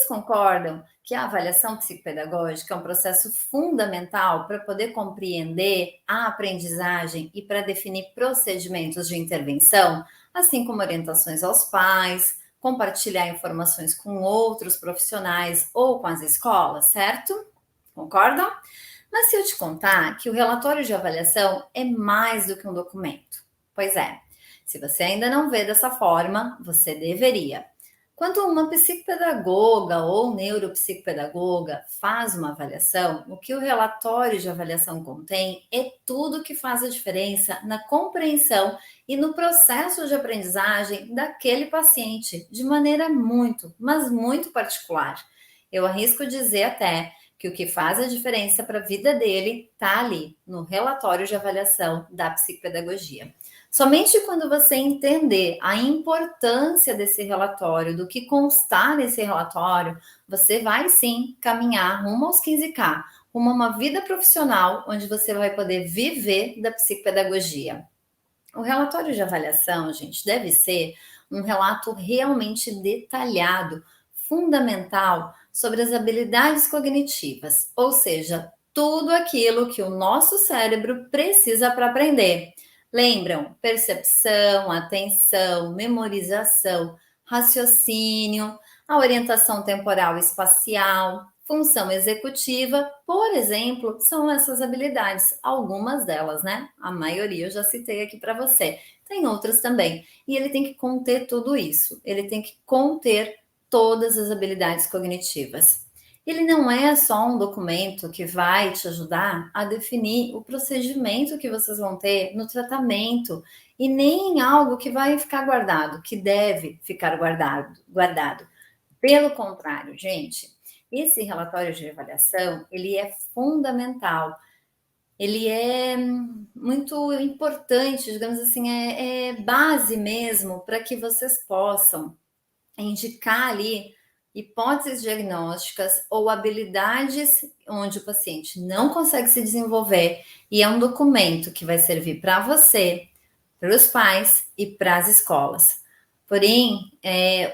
Vocês concordam que a avaliação psicopedagógica é um processo fundamental para poder compreender a aprendizagem e para definir procedimentos de intervenção, assim como orientações aos pais, compartilhar informações com outros profissionais ou com as escolas, certo? Concordam? Mas se eu te contar que o relatório de avaliação é mais do que um documento? Pois é, se você ainda não vê dessa forma, você deveria. Quando uma psicopedagoga ou neuropsicopedagoga faz uma avaliação, o que o relatório de avaliação contém é tudo que faz a diferença na compreensão e no processo de aprendizagem daquele paciente, de maneira muito, mas muito particular. Eu arrisco dizer até que o que faz a diferença para a vida dele está ali, no relatório de avaliação da psicopedagogia. Somente quando você entender a importância desse relatório, do que constar nesse relatório, você vai sim caminhar rumo aos 15K, rumo a uma vida profissional onde você vai poder viver da psicopedagogia. O relatório de avaliação, gente, deve ser um relato realmente detalhado, fundamental sobre as habilidades cognitivas, ou seja, tudo aquilo que o nosso cérebro precisa para aprender. Lembram? Percepção, atenção, memorização, raciocínio, a orientação temporal e espacial, função executiva, por exemplo, são essas habilidades, algumas delas, né? A maioria eu já citei aqui para você. Tem outras também. E ele tem que conter tudo isso. Ele tem que conter todas as habilidades cognitivas. Ele não é só um documento que vai te ajudar a definir o procedimento que vocês vão ter no tratamento e nem algo que vai ficar guardado, que deve ficar guardado. Pelo contrário, gente, esse relatório de avaliação, ele é fundamental, ele é muito importante, digamos assim, é base mesmo para que vocês possam indicar ali hipóteses diagnósticas ou habilidades onde o paciente não consegue se desenvolver e é um documento que vai servir para você, para os pais e para as escolas. Porém,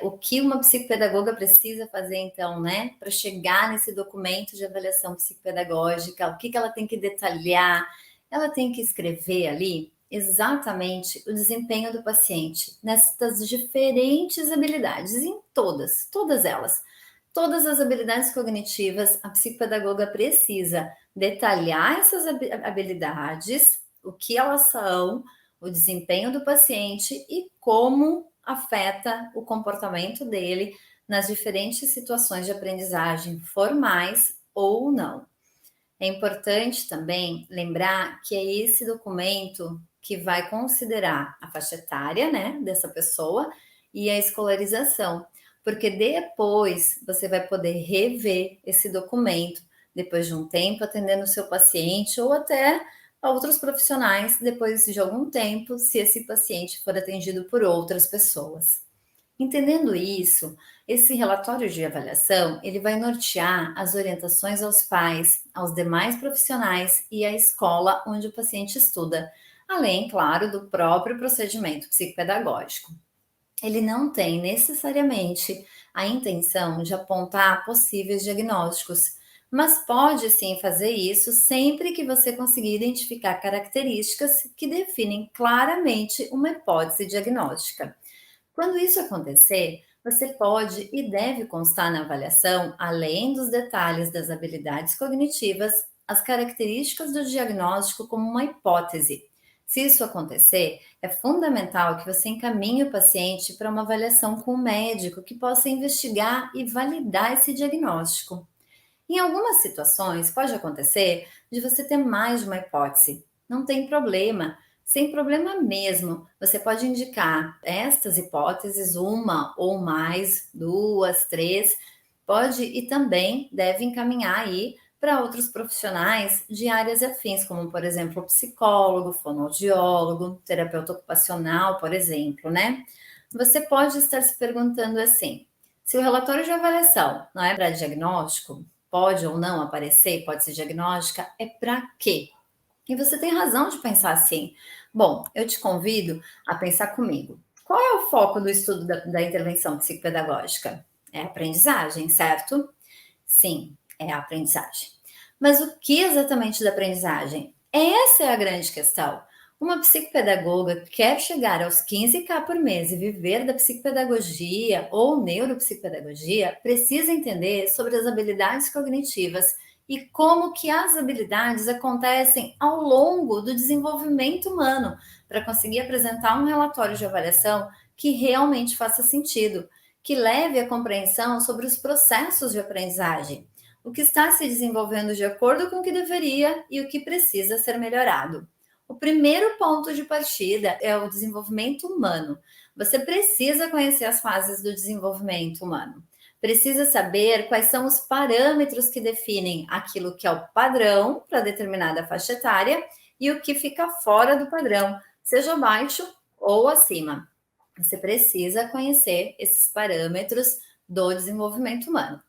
o que uma psicopedagoga precisa fazer, então, né, para chegar nesse documento de avaliação psicopedagógica, o que ela tem que detalhar? Ela tem que escrever ali exatamente o desempenho do paciente nessas diferentes habilidades, em todas elas. Todas as habilidades cognitivas, a psicopedagoga precisa detalhar essas habilidades, o que elas são, o desempenho do paciente e como afeta o comportamento dele nas diferentes situações de aprendizagem, formais ou não. É importante também lembrar que é esse documento que vai considerar a faixa etária, né, dessa pessoa e a escolarização, porque depois você vai poder rever esse documento depois de um tempo atendendo o seu paciente ou até outros profissionais depois de algum tempo, se esse paciente for atendido por outras pessoas. Entendendo isso, esse relatório de avaliação, ele vai nortear as orientações aos pais, aos demais profissionais e à escola onde o paciente estuda, além, claro, do próprio procedimento psicopedagógico. Ele não tem necessariamente a intenção de apontar possíveis diagnósticos, mas pode sim fazer isso sempre que você conseguir identificar características que definem claramente uma hipótese diagnóstica. Quando isso acontecer, você pode e deve constar na avaliação, além dos detalhes das habilidades cognitivas, as características do diagnóstico como uma hipótese. Se isso acontecer, é fundamental que você encaminhe o paciente para uma avaliação com o médico que possa investigar e validar esse diagnóstico. Em algumas situações, pode acontecer de você ter mais de uma hipótese. Não tem problema, sem problema mesmo. Você pode indicar estas hipóteses, uma ou mais, duas, três, pode e também deve encaminhar aí para outros profissionais de áreas afins, como, por exemplo, psicólogo, fonoaudiólogo, terapeuta ocupacional, por exemplo, né? Você pode estar se perguntando assim: se o relatório de avaliação não é para diagnóstico, pode ou não aparecer hipótese diagnóstica, é para quê? E você tem razão de pensar assim. Bom, eu te convido a pensar comigo. Qual é o foco do estudo da intervenção psicopedagógica? É aprendizagem, certo? Sim, é a aprendizagem. Mas o que exatamente da aprendizagem? Essa é a grande questão. Uma psicopedagoga que quer chegar aos 15K por mês e viver da psicopedagogia ou neuropsicopedagogia precisa entender sobre as habilidades cognitivas e como que as habilidades acontecem ao longo do desenvolvimento humano para conseguir apresentar um relatório de avaliação que realmente faça sentido, que leve à compreensão sobre os processos de aprendizagem, o que está se desenvolvendo de acordo com o que deveria e o que precisa ser melhorado. O primeiro ponto de partida é o desenvolvimento humano. Você precisa conhecer as fases do desenvolvimento humano. Precisa saber quais são os parâmetros que definem aquilo que é o padrão para determinada faixa etária e o que fica fora do padrão, seja abaixo ou acima. Você precisa conhecer esses parâmetros do desenvolvimento humano.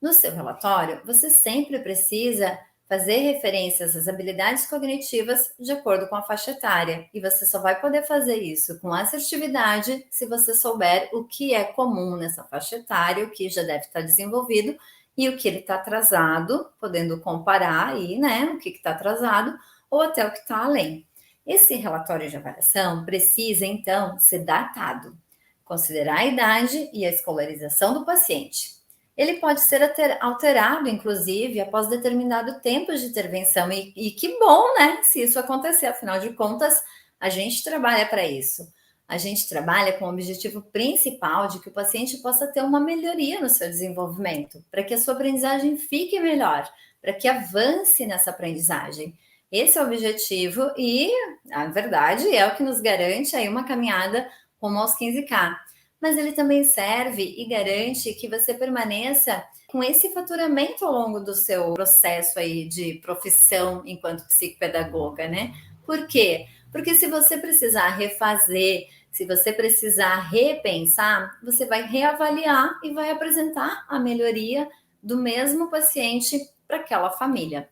No seu relatório, você sempre precisa fazer referências às habilidades cognitivas de acordo com a faixa etária, e você só vai poder fazer isso com assertividade se você souber o que é comum nessa faixa etária, o que já deve estar desenvolvido e o que ele está atrasado, podendo comparar aí, né, o que está atrasado ou até o que está além. Esse relatório de avaliação precisa, então, ser datado, considerar a idade e a escolarização do paciente. Ele pode ser alterado, inclusive, após determinado tempo de intervenção, e que bom, né, se isso acontecer, afinal de contas, a gente trabalha para isso. A gente trabalha com o objetivo principal de que o paciente possa ter uma melhoria no seu desenvolvimento, para que a sua aprendizagem fique melhor, para que avance nessa aprendizagem. Esse é o objetivo e, na verdade, é o que nos garante aí uma caminhada rumo aos 15K. Mas ele também serve e garante que você permaneça com esse faturamento ao longo do seu processo aí de profissão enquanto psicopedagoga, né? Por quê? Porque se você precisar refazer, se você precisar repensar, você vai reavaliar e vai apresentar a melhoria do mesmo paciente para aquela família.